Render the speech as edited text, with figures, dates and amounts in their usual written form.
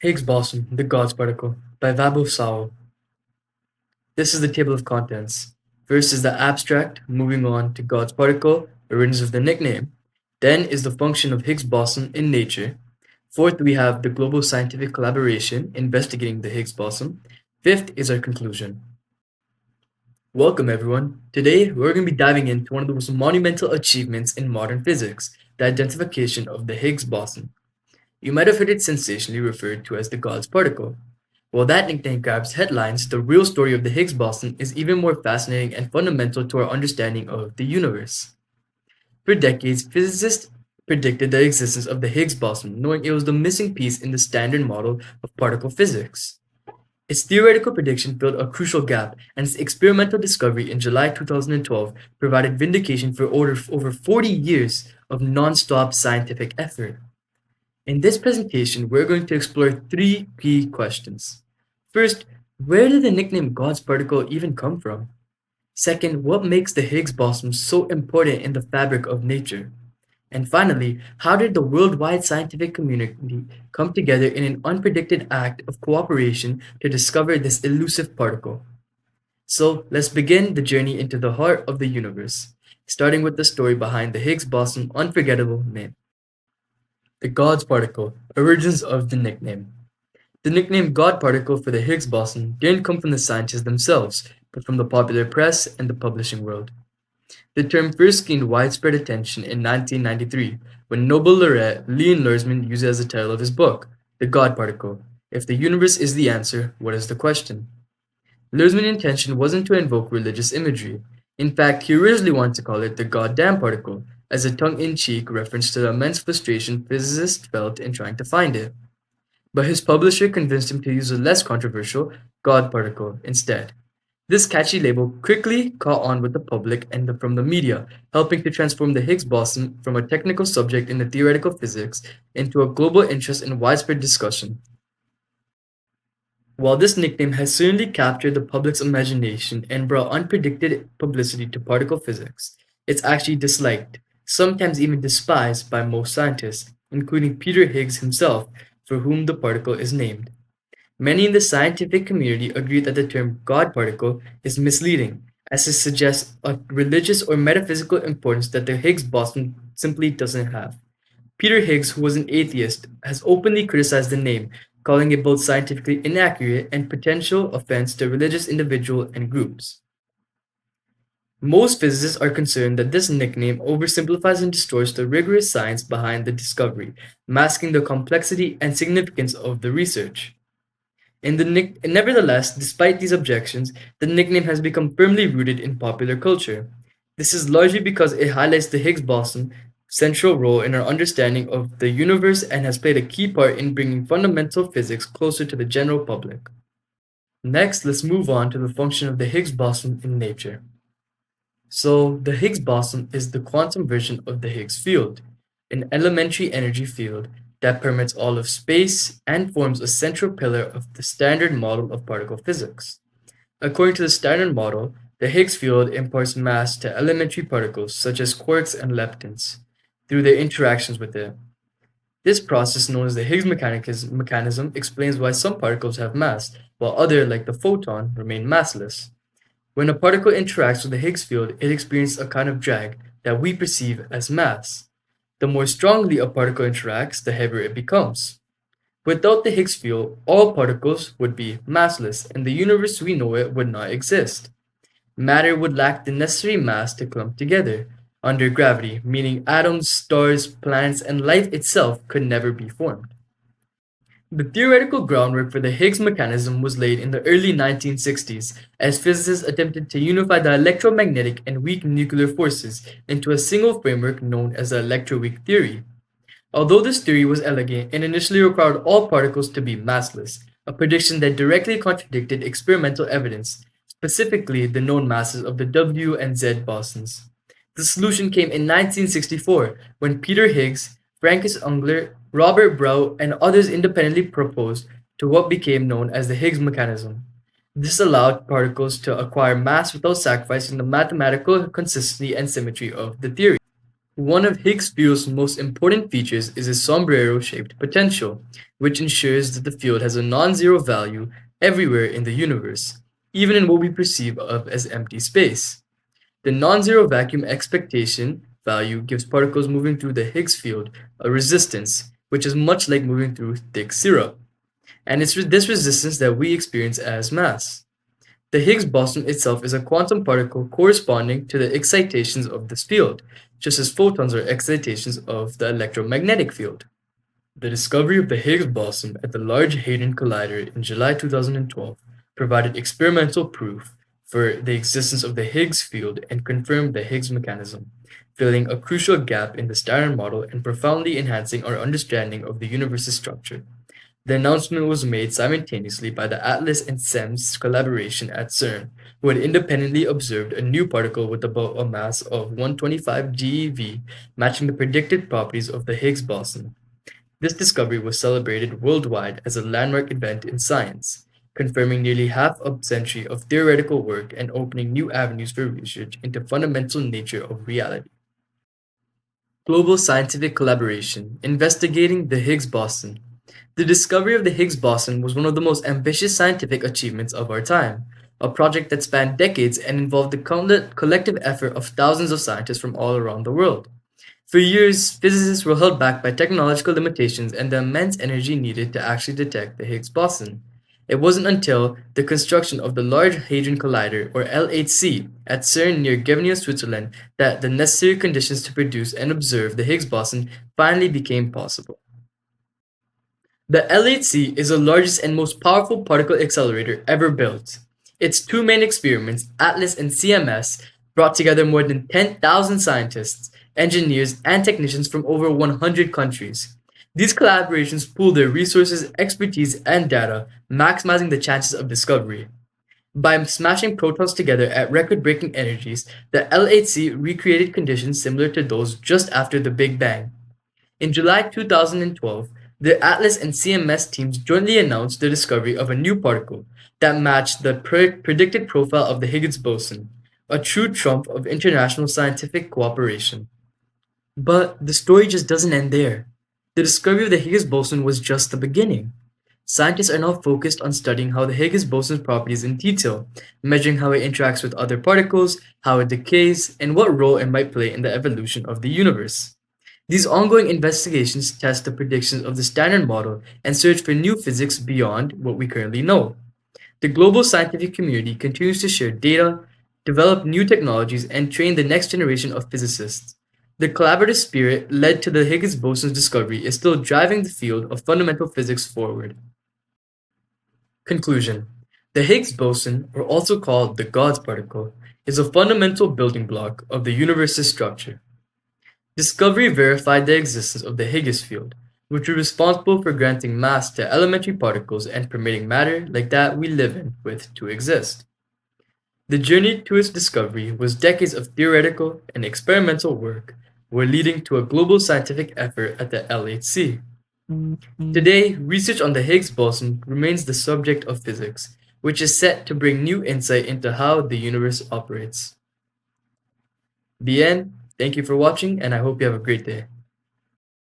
Higgs boson, the God's particle, by Vabo Sao. This is the table of contents. First is the abstract, moving on to God's particle, origins of the nickname. Then is the function of Higgs boson in nature. Fourth, we have the global scientific collaboration investigating the Higgs boson. Fifth is our conclusion. Welcome, everyone. Today, we're going to be diving into one of the most monumental achievements in modern physics, the identification of the Higgs boson. You might have heard it sensationally referred to as the God's particle. While that nickname grabs headlines, the real story of the Higgs boson is even more fascinating and fundamental to our understanding of the universe. For decades, physicists predicted the existence of the Higgs boson, knowing it was the missing piece in the standard model of particle physics. Its theoretical prediction filled a crucial gap, and its experimental discovery in July 2012 provided vindication for over 40 years of non-stop scientific effort. In this presentation, we're going to explore three key questions. First, where did the nickname God's particle even come from? Second, what makes the Higgs boson so important in the fabric of nature? And finally, how did the worldwide scientific community come together in an unpredicted act of cooperation to discover this elusive particle? So let's begin the journey into the heart of the universe, starting with the story behind the Higgs boson unforgettable name. The God's particle, origins of the nickname. The nickname God particle for the Higgs boson didn't come from the scientists themselves, but from the popular press and the publishing world. The term first gained widespread attention in 1993 when Nobel laureate Leon Lurzman used it as the title of his book, The God Particle. If the universe is the answer, what is the question? Lurzman's intention wasn't to invoke religious imagery. In fact, he originally wanted to call it the goddamn particle, as a tongue-in-cheek reference to the immense frustration physicists felt in trying to find it. But his publisher convinced him to use a less controversial God particle instead. This catchy label quickly caught on with the public and from the media, helping to transform the Higgs boson from a technical subject in the theoretical physics into a global interest and widespread discussion. While this nickname has certainly captured the public's imagination and brought unpredicted publicity to particle physics, it's actually disliked, sometimes even despised by most scientists, including Peter Higgs himself, for whom the particle is named. Many in the scientific community agree that the term God particle is misleading, as it suggests a religious or metaphysical importance that the Higgs boson simply doesn't have. Peter Higgs, who was an atheist, has openly criticized the name, calling it both scientifically inaccurate and potential offense to religious individuals and groups. Most physicists are concerned that this nickname oversimplifies and distorts the rigorous science behind the discovery, masking the complexity and significance of the research. Nevertheless, despite these objections, the nickname has become firmly rooted in popular culture. This is largely because it highlights the Higgs boson's central role in our understanding of the universe and has played a key part in bringing fundamental physics closer to the general public. Next, let's move on to the function of the Higgs boson in nature. So, the Higgs boson is the quantum version of the Higgs field, an elementary energy field that permeates all of space and forms a central pillar of the standard model of particle physics. According to the standard model, the Higgs field imparts mass to elementary particles such as quarks and leptons through their interactions with it. This process, known as the Higgs mechanism, explains why some particles have mass, while others, like the photon, remain massless. When a particle interacts with the Higgs field, it experiences a kind of drag that we perceive as mass. The more strongly a particle interacts, the heavier it becomes. Without the Higgs field, all particles would be massless, and the universe we know it would not exist. Matter would lack the necessary mass to clump together under gravity, meaning atoms, stars, planets, and life itself could never be formed. The theoretical groundwork for the Higgs mechanism was laid in the early 1960s as physicists attempted to unify the electromagnetic and weak nuclear forces into a single framework known as the electroweak theory. Although this theory was elegant, it initially required all particles to be massless, a prediction that directly contradicted experimental evidence, specifically the known masses of the W and Z bosons. The solution came in 1964 when Peter Higgs, Francis Unger, Robert Brough, and others independently proposed to what became known as the Higgs mechanism. This allowed particles to acquire mass without sacrificing the mathematical consistency and symmetry of the theory. One of Higgs field's most important features is its sombrero-shaped potential, which ensures that the field has a non-zero value everywhere in the universe, even in what we perceive of as empty space. The non-zero vacuum expectation value gives particles moving through the Higgs field a resistance, which is much like moving through thick syrup, and it's this resistance that we experience as mass. The Higgs boson itself is a quantum particle corresponding to the excitations of this field, just as photons are excitations of the electromagnetic field. The discovery of the Higgs boson at the Large Hadron Collider in July 2012 provided experimental proof for the existence of the Higgs field and confirmed the Higgs mechanism, filling a crucial gap in the Standard Model and profoundly enhancing our understanding of the universe's structure. The announcement was made simultaneously by the ATLAS and SEMS collaboration at CERN, who had independently observed a new particle with about a mass of 125 GeV, matching the predicted properties of the Higgs boson. This discovery was celebrated worldwide as a landmark event in science, confirming nearly half a century of theoretical work and opening new avenues for research into fundamental nature of reality. Global scientific collaboration investigating the Higgs boson. The discovery of the Higgs boson was one of the most ambitious scientific achievements of our time, a project that spanned decades and involved the collective effort of thousands of scientists from all around the world. For years, physicists were held back by technological limitations and the immense energy needed to actually detect the Higgs boson. It wasn't until the construction of the Large Hadron Collider, or LHC, at CERN near Gevenia, Switzerland, that the necessary conditions to produce and observe the Higgs boson finally became possible. The LHC is the largest and most powerful particle accelerator ever built. Its two main experiments, ATLAS and CMS, brought together more than 10,000 scientists, engineers, and technicians from over 100 countries. These collaborations pool their resources, expertise, and data, maximizing the chances of discovery. By smashing protons together at record-breaking energies, the LHC recreated conditions similar to those just after the Big Bang. In July 2012, the ATLAS and CMS teams jointly announced the discovery of a new particle that matched the predicted profile of the Higgs boson, a true trump of international scientific cooperation. But the story just doesn't end there. The discovery of the Higgs boson was just the beginning. Scientists are now focused on studying how the Higgs boson's properties in detail, measuring how it interacts with other particles, how it decays, and what role it might play in the evolution of the universe. These ongoing investigations test the predictions of the Standard Model and search for new physics beyond what we currently know. The global scientific community continues to share data, develop new technologies, and train the next generation of physicists. The collaborative spirit led to the Higgs boson's discovery is still driving the field of fundamental physics forward. Conclusion. The Higgs boson, or also called the God's particle, is a fundamental building block of the universe's structure. Discovery verified the existence of the Higgs field, which is responsible for granting mass to elementary particles and permitting matter like that we live in with to exist. The journey to its discovery was decades of theoretical and experimental work were leading to a global scientific effort at the LHC. Today, research on the Higgs boson remains the subject of physics, which is set to bring new insight into how the universe operates. The end. Thank you for watching, and I hope you have a great day.